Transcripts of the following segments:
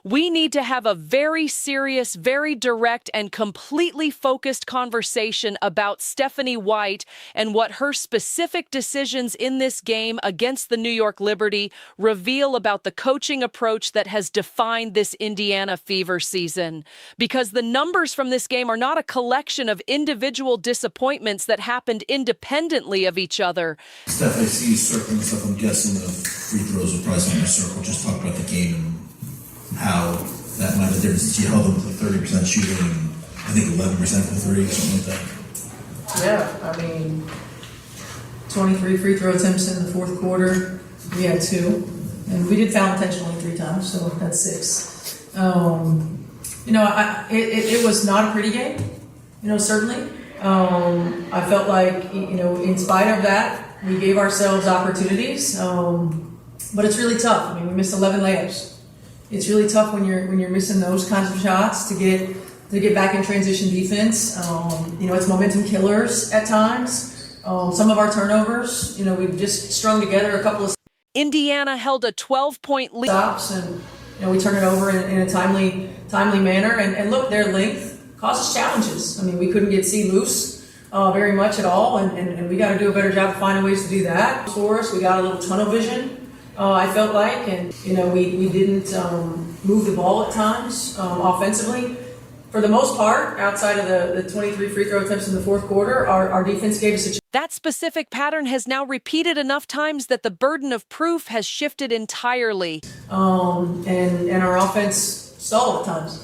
We need to have a very serious, very direct, and completely focused conversation about Stephanie White and what her specific decisions in this game against the New York Liberty reveal about the coaching approach that has defined this Indiana Fever season. Because the numbers from this game are not a collection of individual disappointments that happened independently of each other. Steph, I see you circling stuff. I'm guessing the free throws are probably something to circle. Just talk about the game and how that might have difference. You held them to 30% shooting and I think 11% for three, something like that. Yeah, I mean, 23 free throw attempts in the fourth quarter. We had 2. And we did foul intentionally 3 times, so that's 6. It was not a pretty game, certainly. I felt like, in spite of that, we gave ourselves opportunities. But it's really tough. I mean, we missed 11 layups. It's really tough when you're missing those kinds of shots to get back in transition defense. It's momentum killers at times. Some of our turnovers, we've just strung together a couple of Indiana held a 12-point lead. Stops and we turn it over in a timely manner. And look, their length causes challenges. I mean, we couldn't get C loose very much at all, and we got to do a better job of finding ways to do that. For us, we got a little tunnel vision. I felt like, and we didn't move the ball at times offensively. For the most part, outside of the 23 free throw attempts in the fourth quarter, our defense gave us a chance. That specific pattern has now repeated enough times that the burden of proof has shifted entirely. And our offense stalled at times.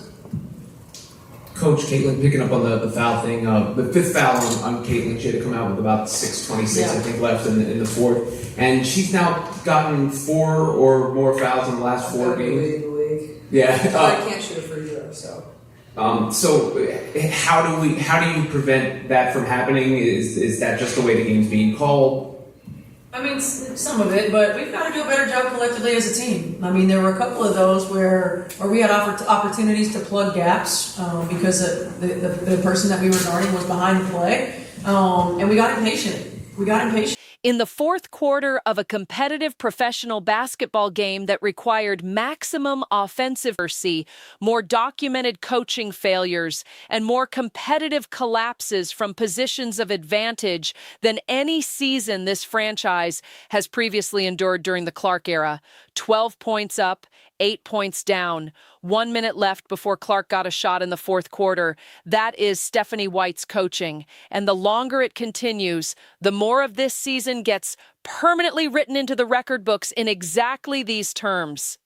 Coach Caitlin, picking up on the foul thing, the 5th foul on Caitlin, she had to come out with about 6:26, I think, left in the 4th. And she's now gotten 4 or more fouls in the last 4 games. In the league. Yeah. I can't shoot a free throw, so. So how do you prevent that from happening? Is that just the way the game's being called? I mean, some of it, but we've got to do a better job collectively as a team. I mean, there were a couple of those where we had opportunities to plug gaps because the person that we were guarding was behind the play, and we got impatient. In the fourth quarter of a competitive professional basketball game that required maximum offensive mercy, more documented coaching failures, and more competitive collapses from positions of advantage than any season this franchise has previously endured during the Clark era. 12 points up, 8 points down. 1 minute left before Clark got a shot in the fourth quarter. That is Stephanie White's coaching. And the longer it continues, the more of this season gets permanently written into the record books in exactly these terms.